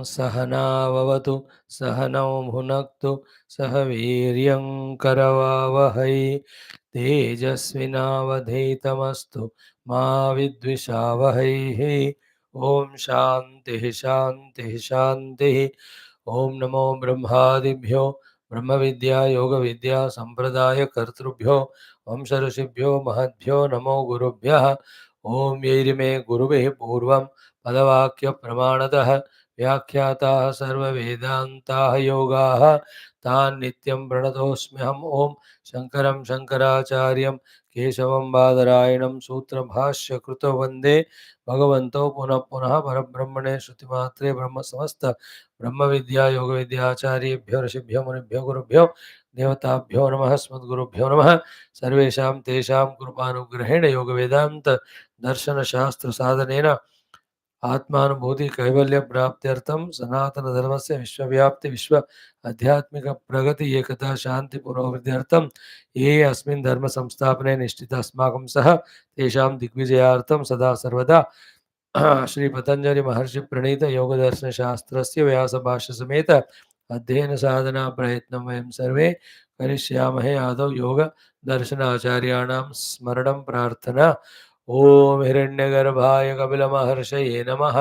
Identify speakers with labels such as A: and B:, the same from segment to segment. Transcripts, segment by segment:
A: सहनाववतु सहनौ भुनक्तु सह वीर्यं करवावहै तेजस्विनावधीतमस्तु मा विद्विषावहैः। ॐ शान्तिः शान्तिः शान्तिः। ॐ नमो ब्रह्मादिभ्यो ब्रह्मविद्या योगविद्या सम्प्रदायकर्तृभ्यो वंश ऋषिभ्यो महद्भ्यो नमो गुरुभ्यः। ॐ यैर्मे गुरुभिः पूर्वं पदवाक्यप्रमाणतः व्याख्याताः सर्ववेदान्ताः योगाः तान् नित्यं प्रणतोऽस्म्यहम्। ॐ शङ्करं शङ्कराचार्यं केशवं बादरायणं सूत्रभाष्यकृतो वन्दे भगवन्तो पुनः पुनः परब्रह्मणे श्रुतिमात्रे ब्रह्म समस्त ब्रह्मविद्या योगविद्याचार्येभ्यो ऋषिभ्यो मुनिभ्यो गुरुभ्यो देवताभ्यो नमः। अस्मद्गुरुभ्यो नमः। सर्वेषां तेषां कृपानुग्रहेण योगवेदान्त दर्शनशास्त्र साधनेन आत्मानुभूति कैवल्य प्राप्त्यर्थं सनातन धर्मस्य विश्वव्याप्ति विश्व आध्यात्मिक प्रगति एकता शांति पुरोवृद्ध्यर्थं ये अस्मिन् धर्म संस्थापने निष्ठित अस्माकं सह तेषां दिग्विजयार्थं सदा सर्वदा श्री पतंजलि महर्षि प्रणीत योग दर्शन शास्त्रस्य व्यास भाष्य समेत अध्ययन साधना प्रयत्नं वयं सर्वे करिष्यामहे। आदौ योग दर्शनाचार्याणां स्मरणं प्रार्थना। ओम हिरण्यगर्भाय कपिलमहर्षये नमः।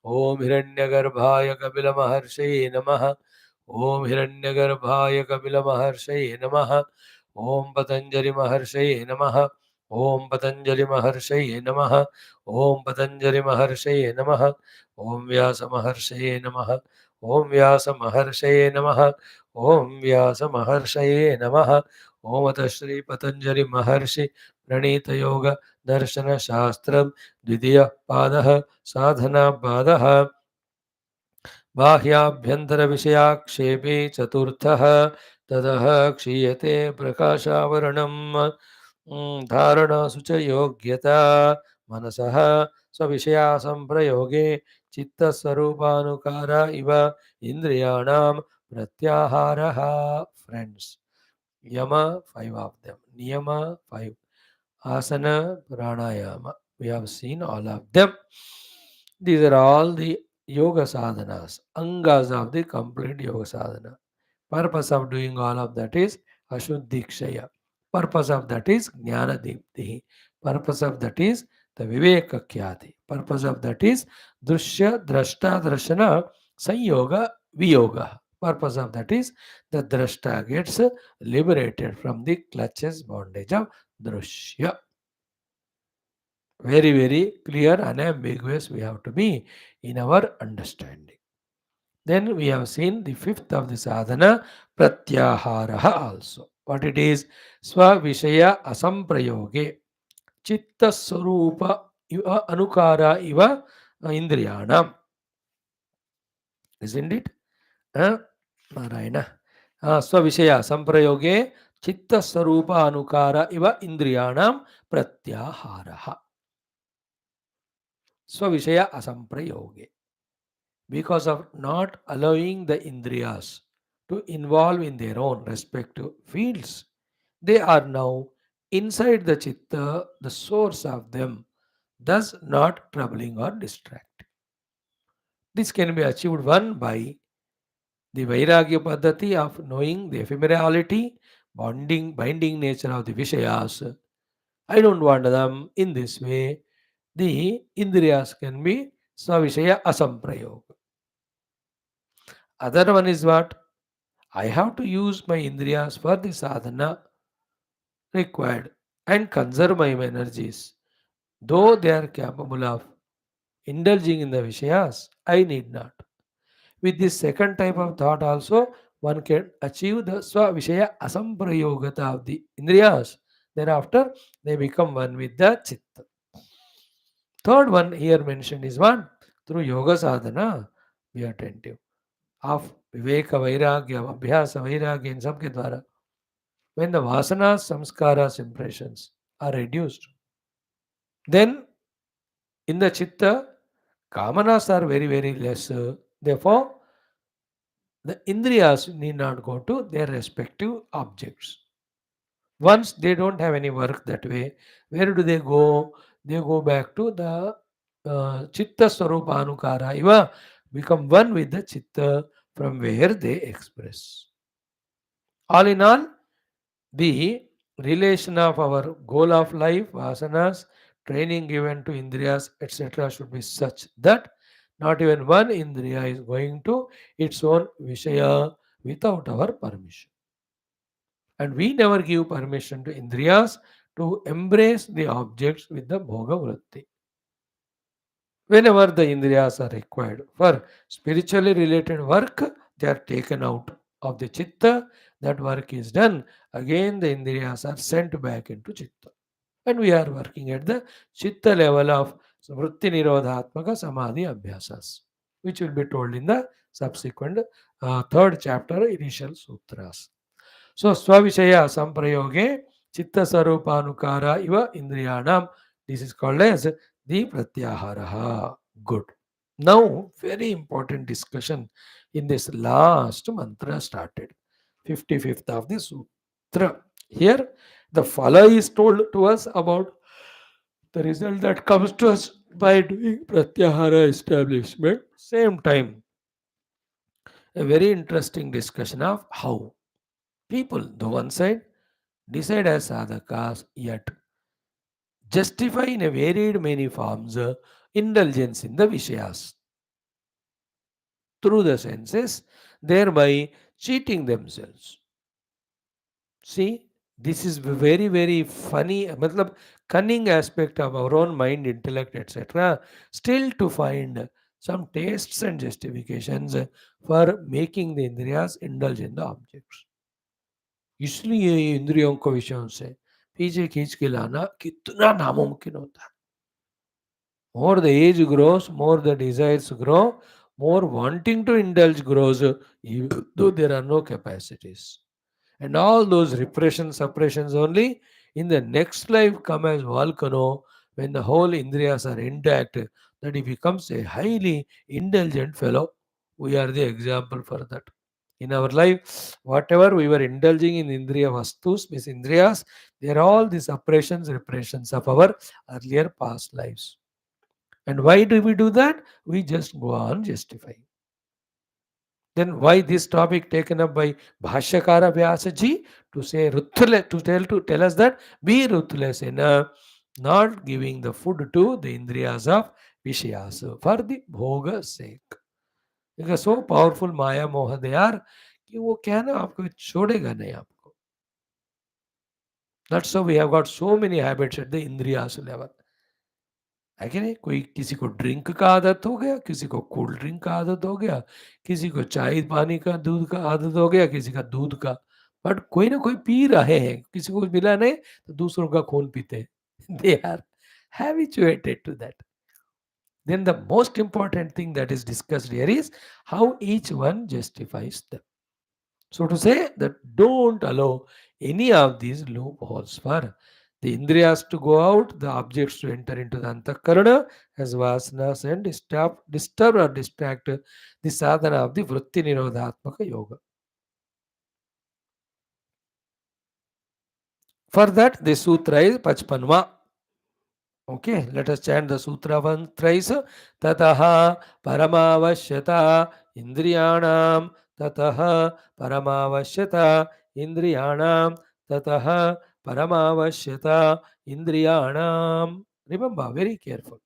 A: ओम हिरण्यगर्भाय कपिलमहर्षये नमः। ओम हिरण्यगर्भाय कपिलमहर्षये नमः। ओम पतंजलि महर्षये नमः। ओम पतंजलि महर्षये नमः। ओम पतंजलि महर्षये नमः। ओम व्यास महर्षये नमः। ओम व्यास महर्षये नमः। ओम व्यास महर्षये नमः। ओम अथ श्री पतंजलि महर्षि प्रणीत योग दर्शन शास्त्र द्वितीय पादः साधना पादः बाह्याभ्यंतर विषयाक्षेपे चतुर्थः ततः क्षीयते प्रकाशावरणम् धारणासु च योग्यता मनसः स्वविषया संप्रयोगे चित्तस्वरूपानुकार इव इंद्रियाणां प्रत्याहारः। Friends, yama 5 of them, niyama 5, asana, pranayama, we have seen all of them. These are all the yoga sadhanas, angas of the complete yoga sadhana. Purpose of doing all of that is ashuddhikshaya. Purpose of that is jnana dipti. Purpose of that is the viveka khyati. Purpose of that is drushya drashta drashana sanyoga viyoga. Purpose of that is the drashta gets liberated from the clutches bondage of drushya. Very, very clear and ambiguous we have to be in our understanding. Then we have seen the fifth of the sadhana, pratyahara also. What it is? Svavishaya asamprayoge chitta swarupa iva anukara iva indriyanam. Isn't it? Narayana. Svavishaya asamprayoge chitta swarupa anukara iva indriyanam pratyahara. Svavishaya asamprayoge. Because of not allowing the indriyas to involve in their own respective fields, they are now inside the chitta, the source of them, thus not troubling or distracting. This can be achieved one by the vairagya paddhati of knowing the ephemerality, binding nature of the vishayas. I don't want them in this way. The indriyas can be svavishaya asamprayoga. Other one is what? I have to use my indriyas for the sadhana required and conserve my energies. Though they are capable of indulging in the vishayas, I need not. With this second type of thought also, one can achieve the swa vishaya asamprayogata of the indriyas. Thereafter, they become one with the chitta. Third one here mentioned is one, through yoga sadhana, be attentive. Of viveka vairagya, abhyasa vairagya in सबके द्वारा. When the vasanas, samskaras, impressions are reduced, then in the chitta, kamanas are very, very less. Therefore, the indriyas need not go to their respective objects. Once they don't have any work that way, where do they go? They go back to the chitta swarupa anukara iva become one with the chitta from where they express. All in all, the relation of our goal of life, vasanas, training given to indriyas, etc., should be such that not even one indriya is going to its own vishaya without our permission. And we never give permission to indriyas to embrace the objects with the bhoga vritti. Whenever the indriyas are required for spiritually related work, they are taken out of the chitta. That work is done. Again, the indriyas are sent back into chitta. And we are working at the chitta level of vritti nirodhatmaka samadhi abhyasas, which will be told in the subsequent third chapter, initial sutras. So, Swavishaya Samprayoge Chitta Sarupanukara Iva Indriyanam. This is called as the Pratyaharaha. Good. Now, very important discussion in this last mantra started. 55th of the Sutra. Here, the phala is told to us about the result that comes to us by doing Pratyahara establishment. Same time, a very interesting discussion of how people, the one side, decide as sadhakas, yet justify in a varied many forms indulgence in the Vishayas through the senses, thereby cheating themselves. See, this is very, very funny, matlab, cunning aspect of our own mind, intellect, etc. Still to find some tastes and justifications for making the indriyas indulge in the objects. इसलिए ये इंद्रियों को विषयों से पीछे खींच के लाना कितना नामुमकिन होता है. More the age grows, more the desires grow, more wanting to indulge grows, even though there are no capacities. And all those repression suppressions only in the next life come as volcano when the whole indriyas are intact, that he becomes a highly indulgent fellow. We are the example for that. In our life, whatever we were indulging in indriya vastus, means indriyas, they are all the suppressions, repressions of our earlier past lives. And why do we do that? We just go on justifying. Then why this topic taken up by Bhashyakara Vyasa ji to say ruthless, to tell us that be ruthless in not giving the food to the indriyas of Vishayas for the bhoga sake. Because so powerful Maya Moha they are कि वो क्या है ना आपको छोड़ेगा नहीं आपको. That's how we have got so many habits at the indriyas level. है कि नहीं. कोई किसी को ड्रिंक का आदत हो गया, किसी को कोल्ड ड्रिंक का आदत हो गया, किसी को चाय पानी का दूध का आदत हो गया, किसी का दूध का. बट कोई ना कोई पी रहे हैं, किसी को मिला नहीं तो दूसरों का खून पीते हैं. They are habituated to that. Then the most important thing that is discussed here is how each one justifies them. So to say that don't allow any of these loopholes for the indriyas to go out, the objects to enter into the antakarana as vasanas and disturb or distract the sadhana of the vritti nirodhatmaka yoga. For that, the sutra is Pachpanva. Okay, let us chant the sutra one thrice. Tataha paramavashyata indriyanam. Tataha paramavashyata indriyanam. Tataha paramavashyata indriyanam. Remember, very careful.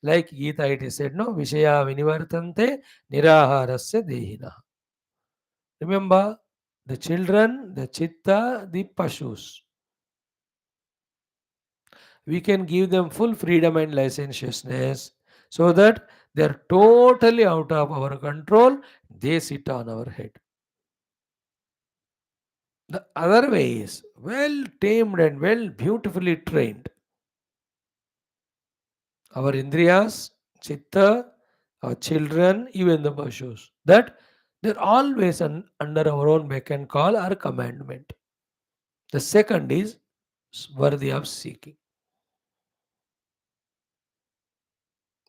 A: Like Gita it is said, no? Vishaya vinivartante niraharasya dehina. Remember, the children, the chitta, the pashus. We can give them full freedom and licentiousness so that they are totally out of our control. They sit on our head. The other way is well tamed and well beautifully trained. Our indriyas, chitta, our children, even the pashus, that they're always under our own beck and call or commandment. The second is worthy of seeking.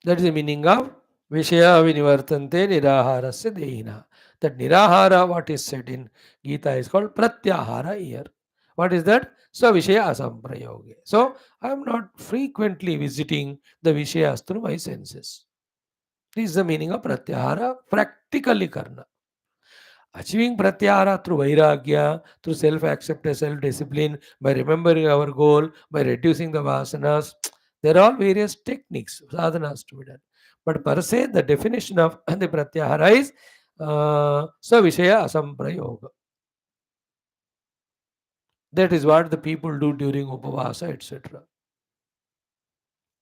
A: That is the meaning of Vishaya Vinivartante Niraharasya Dehina. That Nirahara, what is said in Gita, is called Pratyahara here. What is that? So Vishaya Asamprayoge. So I am not frequently visiting the Vishayas through my senses. This is the meaning of pratyahara, practically karna. Achieving pratyahara through vairagya, through self-acceptance, self-discipline, by remembering our goal, by reducing the vasanas, there are all various techniques, sadhanas to be done. But per se, the definition of the pratyahara is savishaya asamprayoga. That is what the people do during upavasa, etc.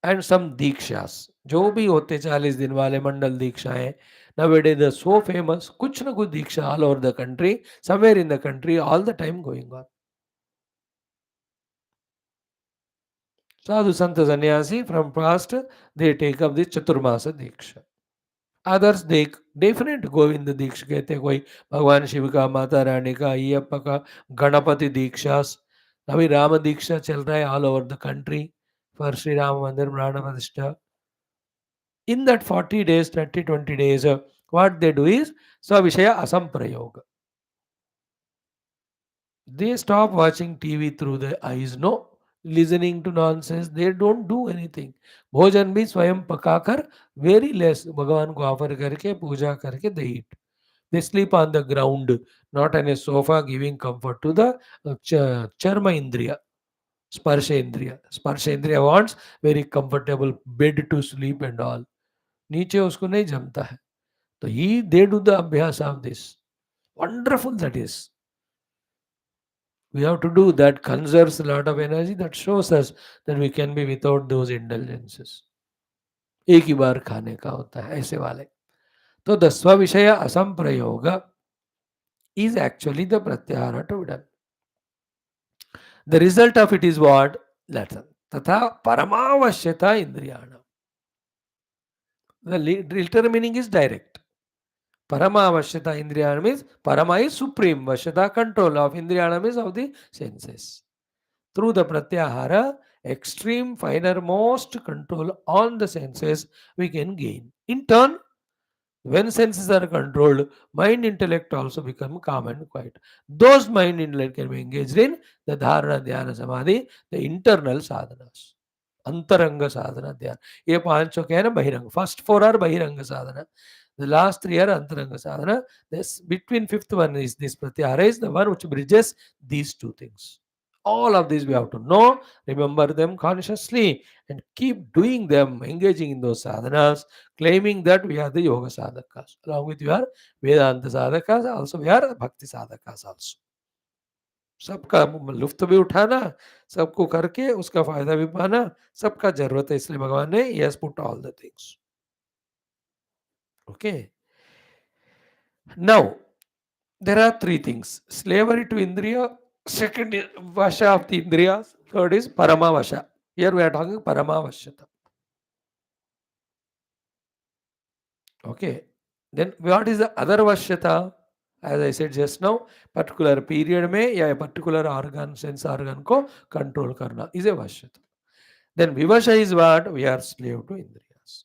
A: And some दीक्षास जो भी होते 40 दिन वाले मंडल दीक्षाएं नवेडे the so famous कुछ ना कुछ दीक्षा all over the country somewhere in the country all the time going on sadhu sant sannyasi from past they take up this Chaturmas diksha others they definite Govind दीक्षा कहते हैं कोई भगवान शिव का माता रानी का अय्यप्पा का गणपति दीक्षास अभी राम दीक्षा चल रहा है all over the country for Shri Ram मंदिर प्राण प्रतिष्ठा in that 40 days 20 days what they do is savishaya asamprayoga. They stop watching TV through the eyes, no, listening to nonsense, they don't do anything. भोजन भी स्वयं पकाकर very less भगवान को offer करके पूजा करके they eat. They sleep on the ground, not on a sofa, giving comfort to the charma indriya, sparsha indriya. Sparsha indriya wants very comfortable bed to sleep and all. नीचे उसको नहीं जमता है तो he they do the abhyas of this. Wonderful that is. We have to do that conserves a lot of energy that shows us that we can be without those indulgences. एक ही बार खाने का होता है ऐसे वाले तो the स्विषय असंप्रयोग is actually the pratyahara to be done. The result of it is what? That's तथा परमावश्यता इंद्रियाणाम. The literal meaning is direct. Paramavashyata Indriyanam is Parama is supreme, Vashyata control of Indriyanam is of the senses. Through the Pratyahara, extreme finer most control on the senses we can gain. In turn, when senses are controlled, mind intellect also become calm and quiet. Those mind intellect can be engaged in the Dharana, Dhyana, Samadhi, the internal sadhanas. Antaranga sadhana dhyana. ये पांचों क्या है ना बहिरंग first four are बहिरंग साधना the last three are antaranga sadhana this between fifth one is this pratyahara is the one which bridges these two things all of these we have to know remember them consciously and keep doing them engaging in those sadhanas claiming that we are the yoga sadhakas along with your vedanta sadhakas also we are bhakti sadhakas also सबका लुफ्त भी उठाना सबको करके उसका फायदा भी पाना सबका जरूरत है इसलिए भगवान ने yes put all the things okay now there are three things slavery to इंद्रिय second is vasha of the indriyas third is paramavasha here we are talking paramavashyata okay then what is the other vashyata as I said just now particular period में या particular organ sense organ को control करना is a vashyata. Then vivasha is what? We are slave to indriyas.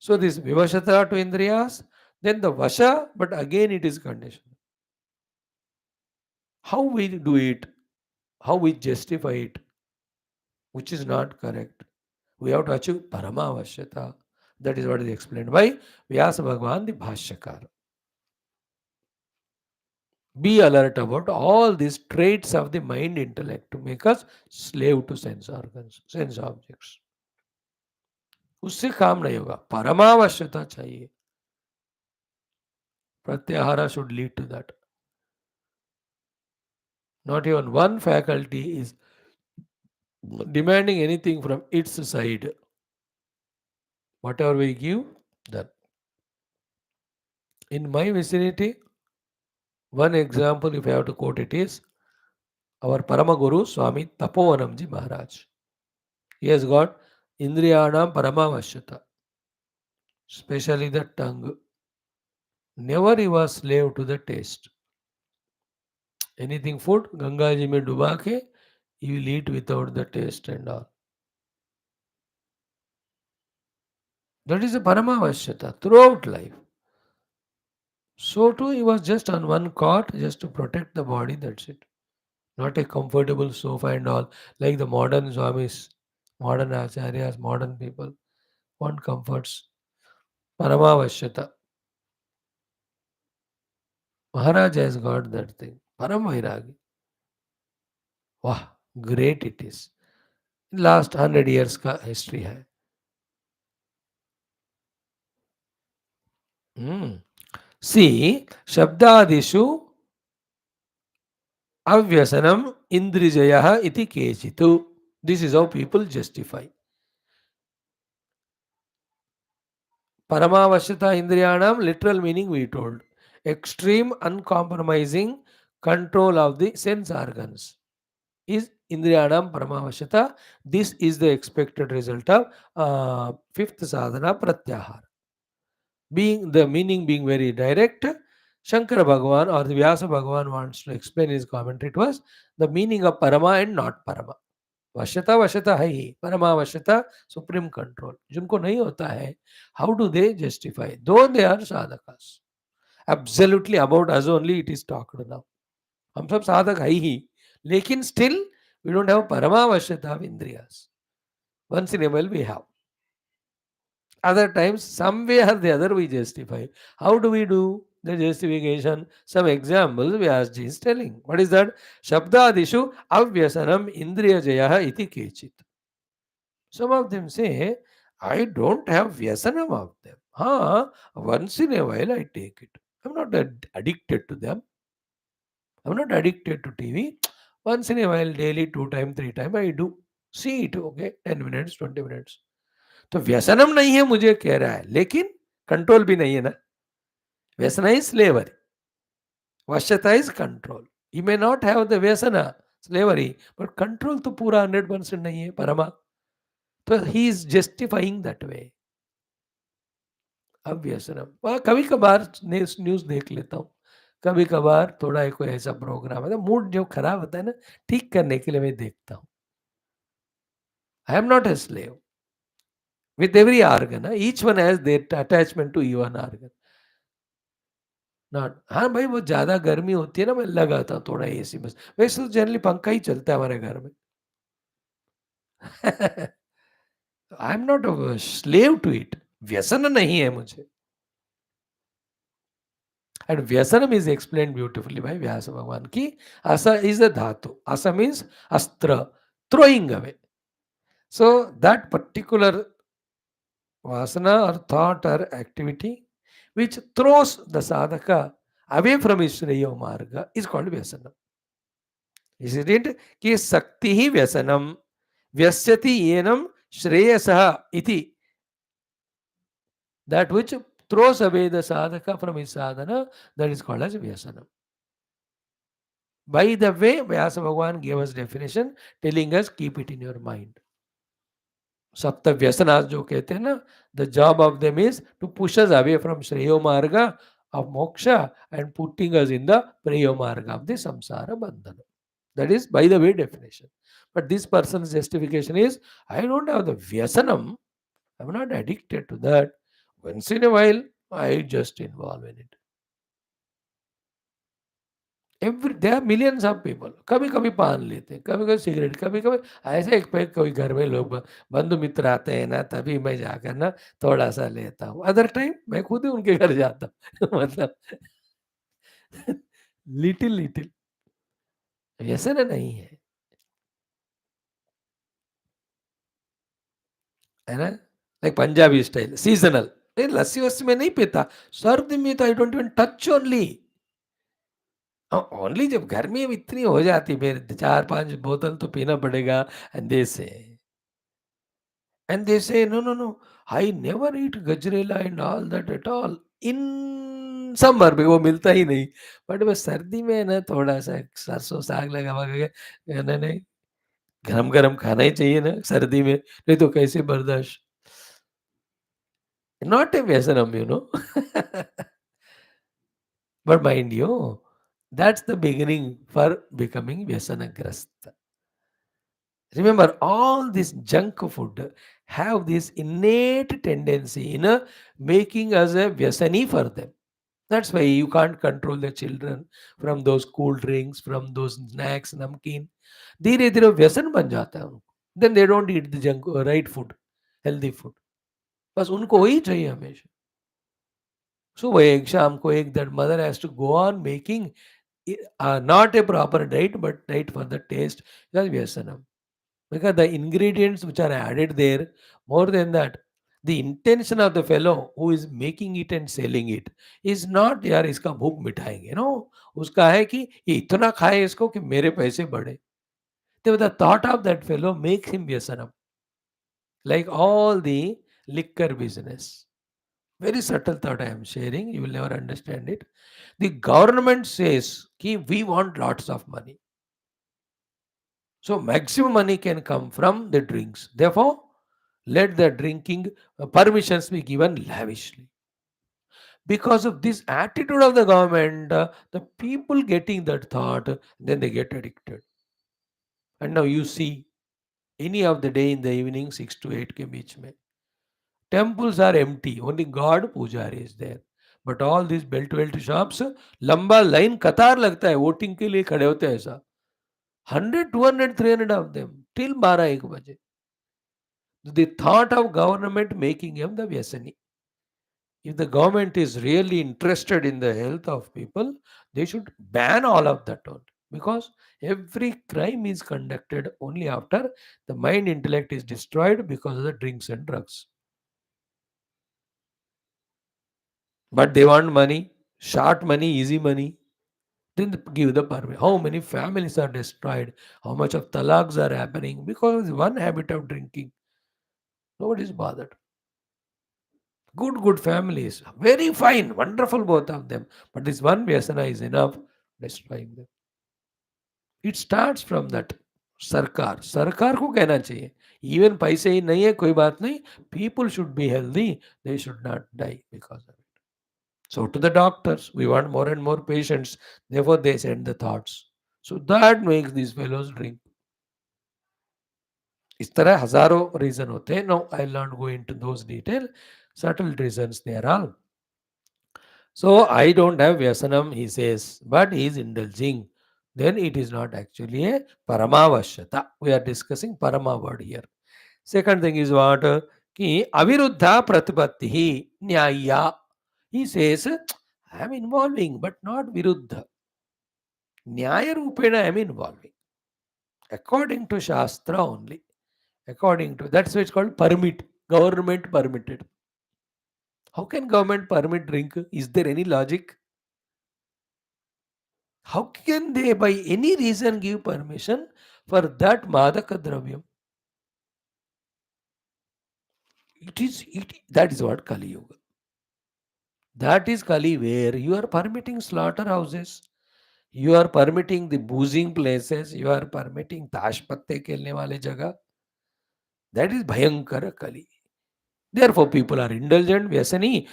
A: So this vivashata to indriyas, then the vasha, but again it is conditional. How we do it, how we justify it, which is not correct. We have to achieve paramavashyata. That is what is explained by Vyasa Bhagavan, the Bhashyakara. Be alert about all these traits of the mind intellect to make us slave to sense organs, sense objects. उससे काम नहीं होगा परमावश्यकता चाहिए pratyahara should lead to that. Not even one faculty is demanding anything from its side. Whatever we give, that. In my vicinity, one example, if I have to quote it, is our Paramaguru Swami Tapovanamji Maharaj. He has got Indriyanam Paramavashyata, especially the tongue. Never he was slave to the taste. Anything food, Ganga ji mein duba ke, he will eat without the taste and all. That is a Paramavashyata throughout life. So too, he was just on one cot just to protect the body, that's it. Not a comfortable sofa and all, like the modern Swamis, modern Acharyas, modern people want comforts. Paramavashyata. Maharaj has got that thing. Param Vairagi. Wow, great it is. Last 100 years का history है. सी शब्दादिषु अव्यसनम इंद्रिजयः इति केचित्. This is how people justify. Paramavashyata Indriyanam, literal meaning we told. Extreme uncompromising control of the sense organs is Indriyanam Paramavashyata. This is the expected result of fifth sadhana Pratyahara. Being the meaning being very direct, Shankara Bhagavan or the Vyasa Bhagavan wants to explain his commentary. It was the meaning of Parama and not Parama. वश्यता वश्यता है ही, परमावश्यता supreme control. जिनको नहीं होता है, how do they justify? Though they are साधकास. Absolutely about us only it is talked now. हम सब साधक है ही, लेकिन स्टिल वी डोंट हैव परमावश्यता ऑफ इंद्रियास. Once in a while we have. Other times, some way or the other, we justify. How do we do the justification? Some examples Vyasji is telling. What is that? Shabdadishu avyasanam indriyajaya iti kechit. Some of them say, I don't have vyasanam of them. Once in a while I take it. I'm not addicted to them. I'm not addicted to TV. Once in a while, daily, 2 times, 3 times, I do. See it, okay? 10 minutes, 20 minutes. तो व्यसनम नहीं है मुझे कह रहा है, लेकिन control भी नहीं है ना. व्यसना इज स्लेवरी, वश्यता is control. You may not have the व्यसना स्लेवरी, बट कंट्रोल तो पूरा 100% नहीं है परमा. तो he is justifying that way. अब व्यसनम कभी कभार न्यूज देख लेता हूँ, कभी कभार थोड़ा कोई ऐसा प्रोग्राम है, मूड जो खराब होता है ना, ठीक करने के लिए मैं देखता हूँ. आई am not a slave. With every organ, each one has their attachment to one organ. Not. हाँ भाई, वो ज़्यादा गर्मी होती है ना, मैं लगाता हूँ थोड़ा एसी बस. वैसे तो जनरली पंखा ही चलता है हमारे घर में. I am not slave to it. व्यसन नहीं है मुझे. एंड व्यसनम is explain beautifully by Vyas भगवान की. अस इज अ धातु. अस मीन्स अस्त्र, throwing away. So that particular vasana or thought or activity which throws the sadhaka away from his Shriya marga is called Vyasana. Isn't it? कि शक्ति ही व्यसनम व्यस्यति येनम श्रेयसः इति. That which throws away the sadhaka from his sadhana, that is called as Vyasana. By the way, Vyasa Bhagavan gave us definition telling us keep it in your mind. सप्त व्यसनास जो कहते हैं ना, the job of them is to push us away from श्रेयो मार्ग of moksha and putting us in the प्रेयो मार्ग of the संसार बंधन. That is by the way definition. But this person's justification is, I don't have the vyasanam. I'm not addicted to that. Once in a while, I just involve in it. There are millions of people. कभी कभी पान लेते हैं, कभी कभी cigarette, कभी कभी ऐसे एक पैक कोई घर में लोग बंधु मित्र आते हैं ना, तभी मैं जाकर ना थोड़ा सा लेता हूँ. अदर टाइम मैं खुद ही उनके घर जाता हूँ. मतलब लिटिल लिटिल. व्यसन नहीं है, है ना. Like Punjabi style seasonal. लस्सी वस्सी में नहीं पीता, सर्दी में तो I don't even touch. Only जब गर्मी इतनी हो जाती, फिर 4-5 बोतल तो पीना पड़ेगा. And they say no no no, I never eat gajrela and all that at all in summer में. वो मिलता ही नहीं. बट बस सर्दी में ना थोड़ा सा सरसों साग लगा के नहीं, गरम गरम खाना ही चाहिए ना सर्दी में, नहीं तो कैसे बर्दाश्त. नॉट ए व्यसनम, you know. But mind you, that's the beginning for becoming vyasanagrasta. Remember, all this junk food have this innate tendency in making us a vyasani for them. That's why you can't control the children from those cool drinks, from those snacks, namkeen. धीरे धीरे व्यसन बन जाता है उनको. Then they don't eat the junk right food, healthy food. बस उनको वही चाहिए हमेशा. So by sham ko ek that mother has to go on making not a proper diet, but diet for the taste. That's Vyasanam. Because the ingredients which are added there, more than that, the intention of the fellow who is making it and selling it is not यार इसका भूख मिटाएंगे, no उसका है कि ये इतना खाए इसको कि मेरे पैसे बढ़े. So the thought of that fellow makes him व्यसनम, like all the liquor business. Very subtle thought I am sharing, you will never understand it. The government says कि we want lots of money. So maximum money can come from the drinks. Therefore, let the drinking permissions be given lavishly. Because of this attitude of the government, the people getting that thought, then they get addicted. And now you see, any of the day in the evening, 6 to 8 ke beech mein, temples are empty. Only God Pujari is there. But all these belt shops, लंबा line कतार लगता है voting के लिए खड़े होते हैं ऐसा 100, 200, 300 of them till 12-1 बजे. The thought of government making him the Vyasani. If the government is really interested in the health of people, they should ban all of that only. Because every crime is conducted only after the mind intellect is destroyed because of the drinks and drugs. But they want money, short money, easy money. Then give the permit. How many families are destroyed? How much of talaks are happening because of one habit of drinking? Nobody is bothered. Good families, very fine, wonderful both of them. But this one Vyasana is enough, destroying them. It starts from that. सरकार को कहना चाहिए even पैसे ही नहीं है कोई बात नहीं people should be healthy, they should not die because of it. So to the doctors, we want more and more patients, therefore they send the thoughts, so that makes these fellows drink. इस तरह हजारों reason होते हैं. Now I'll not go into those detail, subtle reasons they are all. So I don't have Vyasanam, he says, but he is indulging. Then it is not actually a Paramavashyata. We are discussing Parama word here. Second thing is what? Ki aviruddha pratipattihi nyaya. He says, I am involving, but not viruddha. Nyaya rupena I am involving. According to Shastra only. According to, that's why it's called permit. Government permitted. How can government permit drink? Is there any logic? How can they by any reason give permission for that madaka dravyam? That is what Kali Yuga. That is Kali where you are permitting slaughterhouses, you are permitting the boozing places, you are permitting tash patte khelne wale jagah. That is Bhayankara Kali. Therefore, people are indulgent, Vyasani.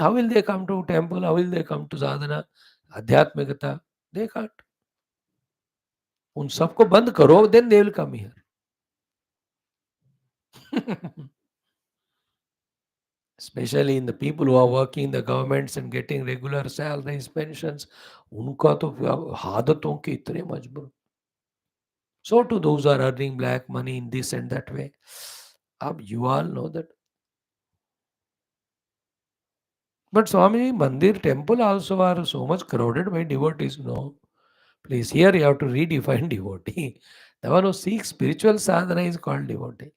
A: How will they come to temple? How will they come to sadhana, adhyatmikata? They can't. उन सबको बंद करो, then they will come here. Especially in the people who are working in the governments and getting regular salaries, pensions, उनका तो हादतों के इतने मजबूर. So to those who are earning black money in this and that way, you all know that. But Swami, Mandir temple also are so much crowded by devotees. No, please, here you have to redefine devotee. The one who seeks spiritual sadhana is called devotee.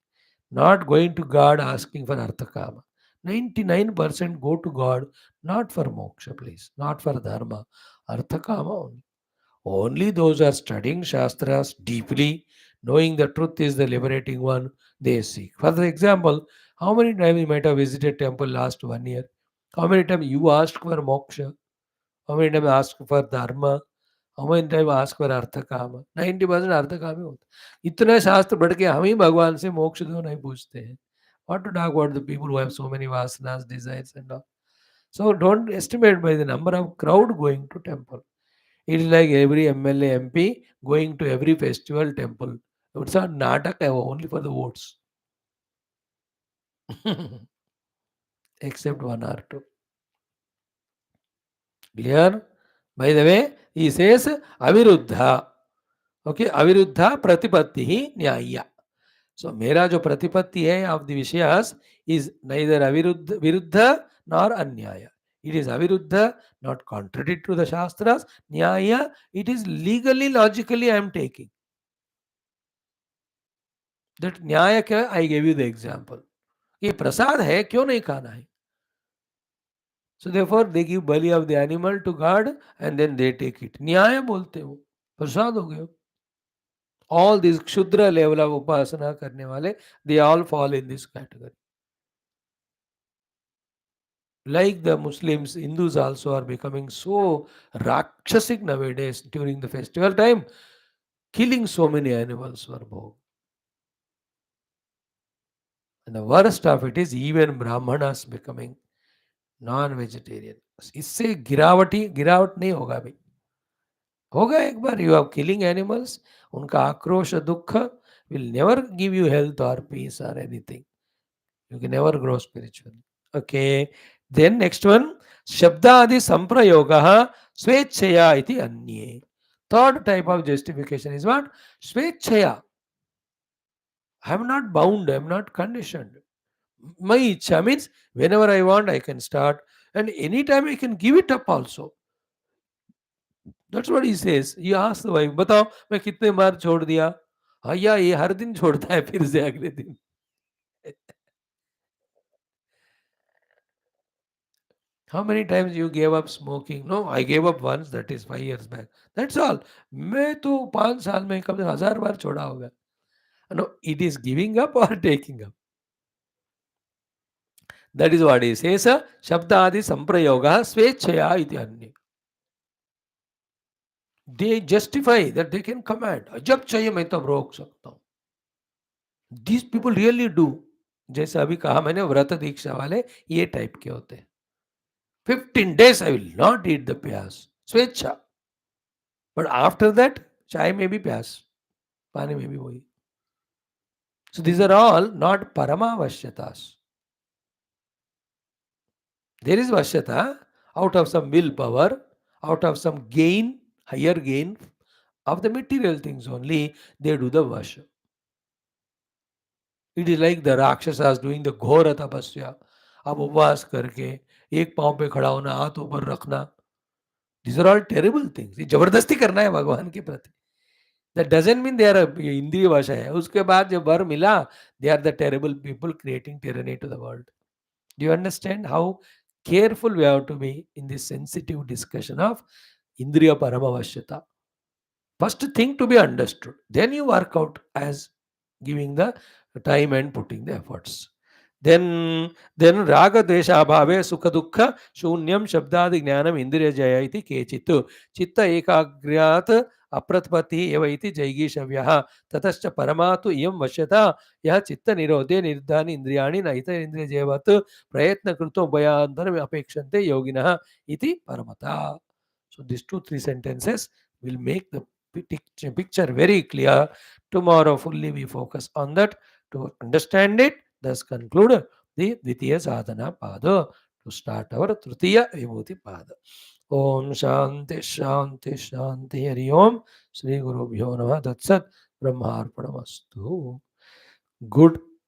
A: Not going to God asking for Arthakama. 99% go to God not for moksha, please, not for dharma, Arthakama only. Only those who are studying Shastras deeply, knowing the truth is the liberating one, they seek. For example, how many times you might have visited temple last 1 year? How many times you asked for moksha? How many times asked for dharma? How many times ask for अर्थ काम? 90% अर्थ काम ही होता. इतने शास्त्र पढ़ के हम ही भगवान से मोक्ष दो नहीं पूछते हैं. What to talk about the people who have so many vasanas, desires and all. So don't estimate by the number of crowd going to temple. It is like every MLA, MP going to every festival temple. It's a natak only for the votes. Except one or two. Clear? By the way, he says aviruddha. Okay, aviruddha pratipatti hi nyaya. So mera jo pratipatti hai of the vishayas is neither viruddha nor anyaya. It is aviruddha, not contrary to the Shastras. Nyaya, it is legally, logically I am taking. That न्याय क्या है? I gave you the example. ये प्रसाद है, क्यों नहीं खाना है? So therefore they give bali of the animal to God and then they take it. न्याय बोलते हो, प्रसाद हो गया. All these Kshudra level of upasana करने वाले, they all fall in this category. Like the Muslims, Hindus also are becoming so rakshasic nowadays during the festival time, killing so many animals for bhog. And the worst of it is even Brahmanas becoming non-vegetarian. इससे गिरावट नहीं होगा भाई. होगा एक बार. You are killing animals. उनका आक्रोश दुख will never give you health or peace or anything. You can never grow spiritually. Okay. Then next one, Shabdadi Samprayogaha Swechaya iti Anye. Third type of justification is what? Swechaya. I am not bound, I am not conditioned. My ichha means whenever I want, I can start, and anytime I can give it up also. That's what he says. He asks the wife, बताओ मैं कितने बार छोड़ दिया? भैया ये हर दिन छोड़ता है फिर से अगले दिन. How many times you gave up smoking? No, I gave up once. That is 5 years back. That's all. मैं तो 5 साल में कम से कम 1000 बार छोड़ा होगा. No, it is giving up or taking up. That is what he says. Shabdadi samprayoga swechaya iti अन्य. They justify that they can command. जब चाहिए मैं तब रोक सकता हूँ. These people really do. जैसे अभी कहा मैंने व्रत दीक्षा वाले ये टाइप के होते हैं. 15 days I will not eat the प्याज. स्वेच्छा. But after that, चाय में भी प्याज, पानी में भी वही. So these are all not paramavashyatas. There is vashyata out of some willpower, out of some gain, higher gain of the material things only, they do the vasya. It is like the Rakshasas doing the घोर तपस्या. अब उपवास करके एक पांव पे खड़ा होना, हाथ ऊपर रखना. These are all terrible things. ये जबरदस्ती करना है भगवान के प्रति. That doesn't mean they are इंद्रिय भाषा है. उसके बाद जब वर मिला, they are the terrible people creating tyranny to the world. Do you understand how careful we have to be in this sensitive discussion of indriya paramavashyata? First thing to be understood. Then you work out as giving the time and putting the efforts. Then raga desha bhave sukha dukkha shunyam shabdadi jnanam indriya jaya iti kechitu chitta ekagryat apratpati eva iti jaigishavyah tatascha paramatu iyam vashyata yah chitta nirodhe nirdhani indriyani naita indriya jayavat prayatna krito bhayantaram apekshante yoginah iti paramata. So these 2-3 sentences will make the picture very clear. Tomorrow fully we focus on that to understand it. Thus conclude the Dvitiya Sadhana Pada to start our Tritiya Vibhuti Pada. Om Shanti Shanti Shanti Hari Om Shri Guru Bhyo Namah Tat Sat Brahmarpanamastu. Good